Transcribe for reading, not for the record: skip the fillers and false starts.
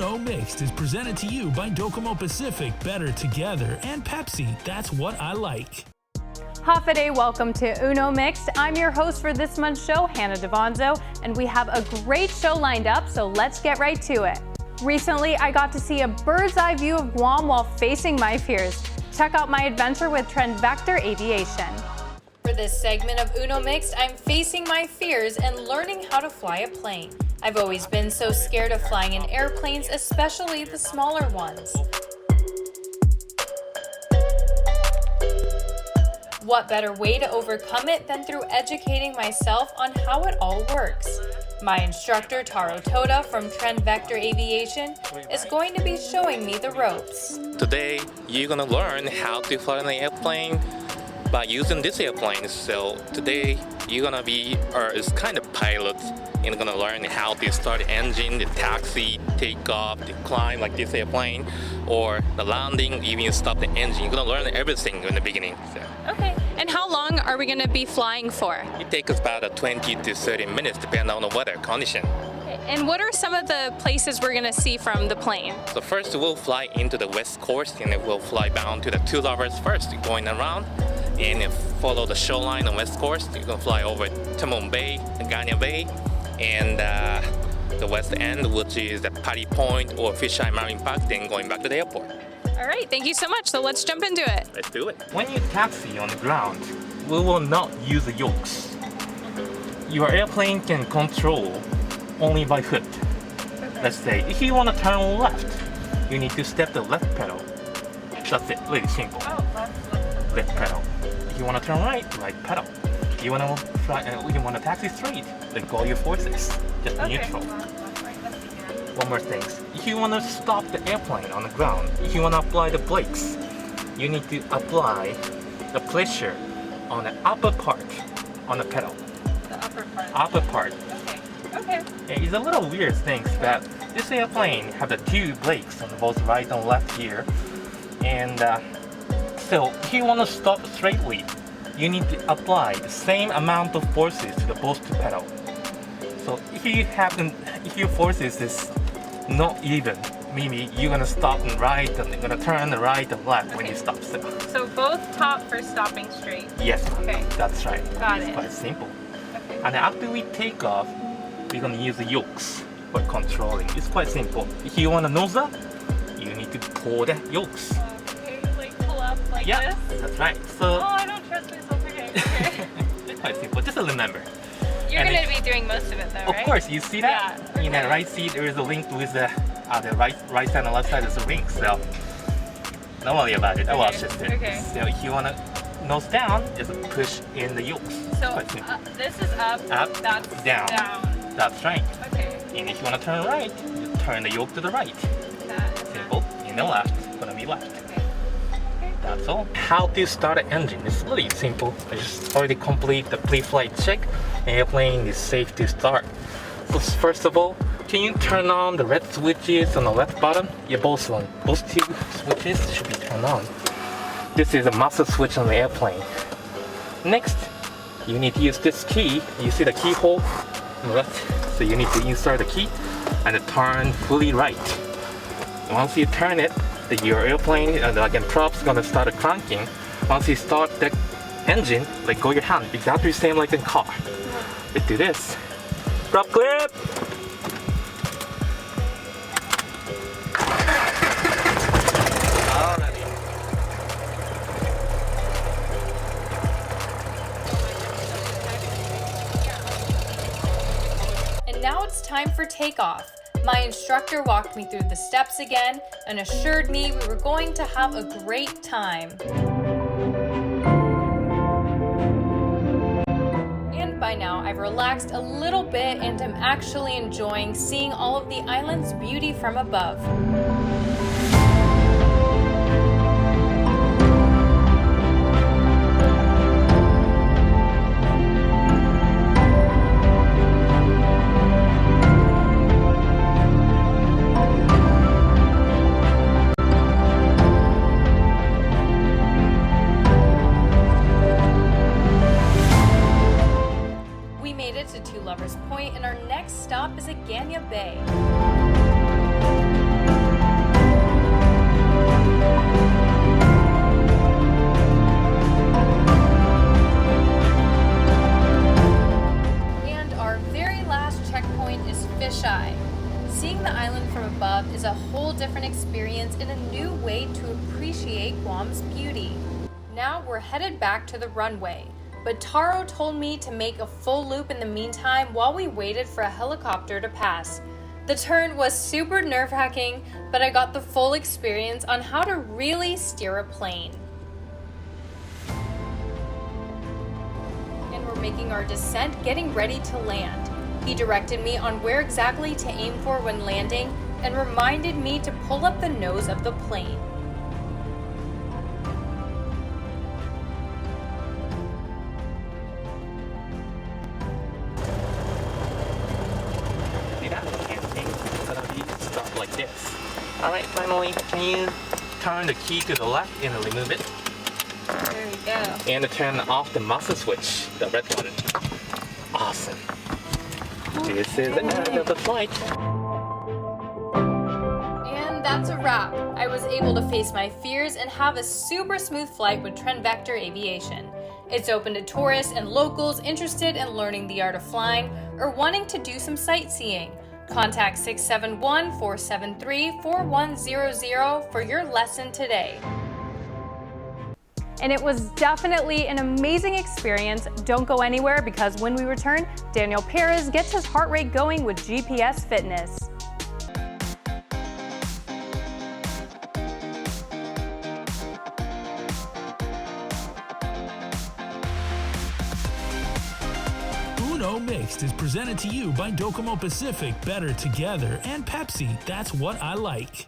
Uno Mixed is presented to you by Docomo Pacific, Better Together, and Pepsi, That's What I Like. Hafa, welcome to Uno Mixed. I'm your host for this month's show, Hannah Devonzo, and we have a great show lined up, so let's get right to it. Recently, I got to see a bird's eye view of Guam while facing my fears. Check out my adventure with Trend Vector Aviation. For this segment of Uno Mixed, I'm facing my fears and learning how to fly a plane. I've always been so scared of flying in airplanes, especially the smaller ones. What better way to overcome it than through educating myself on how it all works? My instructor, Taro Toda from Trend Vector Aviation, is going to be showing me the ropes. Today, you're gonna learn how to fly an airplane by using this airplane. So today, you're gonna be, it's kind of pilot, you're gonna learn how to start the engine, the taxi, take off, the climb like this airplane, or the landing, even stop the engine. You're gonna learn everything in the beginning. So. Okay. And how long are we going to be flying for? It takes us about 20 to 30 minutes depending on the weather condition. Okay. And what are some of the places we're going to see from the plane? So first we'll fly into the west coast and then we'll fly down to the 2 lovers first, going around and follow the shoreline on west coast. You're going to fly over Timon Bay, Ganya Bay, and the west end, which is the Patty Point or Fisheye Marine Park, then going back to the airport. All right, thank you so much. So let's jump into it. Let's do it. When you taxi on the ground, we will not use the yokes. Your airplane can control only by foot. Okay. Let's say if you want to turn left, you need to step the left pedal. That's it, really simple. Oh, Left pedal. If you want to turn right, right pedal. You want to taxi straight, then go your forces. Just neutral. One more thing. If you want to stop the airplane on the ground, if you want to apply the brakes, you need to apply the pressure on the upper part on the pedal. the upper part. Upper part. Okay. It's a little weird thing that this airplane have the 2 brakes on both right and left here. And so if you want to stop straightly, you need to apply the same amount of forces to the both pedal. So if your forces is not even, maybe you're gonna stop and right and you're gonna turn the right and left when you stop. So both top for stopping straight. Yes, Okay. that's right. Got It's it. quite simple. Okay. And after we take off, we're gonna use the yokes for controlling. It's quite simple. If you want to nose up, you need to pull the yokes. Okay, like pull up like Yeah, this. that's right. So Oh, I don't trust myself. Okay. it's quite simple. Just remember. You're And going to be doing most of it though, Of right? course, you see that? Yeah, In the okay. right seat, there is a link with the right side and left side is a link. So don't worry about it. I will Okay, assist it. okay. So if you want to nose down, just push in the yokes. So Quite simple. this is up, Up, that's down. That's right. Okay. And if you want to turn right, you turn the yoke to the right. That. Simple. In the left, gonna be left. Okay. That's all. How to start an engine is really simple. I just already complete the pre-flight check. Airplane is safe to start. So first of all, can you turn on the red switches on the left bottom? Yeah, both 2 switches should be turned on. This is a master switch on the airplane. Next, you need to use this key. You see the keyhole on the left? So you need to insert the key and turn fully right. Once you turn it, your airplane and props gonna start cranking. Once you start the engine, let go your hand, exactly the same like in car. Let's do this. Prop clip. Alrighty. And now it's time for takeoff. My instructor walked me through the steps again and assured me we were going to have a great time. And by now I've relaxed a little bit and am actually enjoying seeing all of the island's beauty from above. to Two Lovers Point, and our next stop is Agana Bay. its beauty. Now we're headed back to the runway, but Taro told me to make a full loop in the meantime while we waited for a helicopter to pass. The turn was super nerve-wracking, but I got the full experience on how to really steer a plane. And we're making our descent, getting ready to land. He directed me on where exactly to aim for when landing and reminded me to pull up the nose of the plane. Like this. Alright, finally, can you turn the key to the left and remove it? There you go. And turn off the master switch, the red one. Awesome. This is the end of the flight. And that's a wrap. I was able to face my fears and have a super smooth flight with Trend Vector Aviation. It's open to tourists and locals interested in learning the art of flying or wanting to do some sightseeing. Contact 671-473-4100 for your lesson today. And it was definitely an amazing experience. Don't go anywhere because when we return, Daniel Perez gets his heart rate going with GPS fitness. Uno Mixed is presented to you by Docomo Pacific, Better Together, and Pepsi, That's What I Like.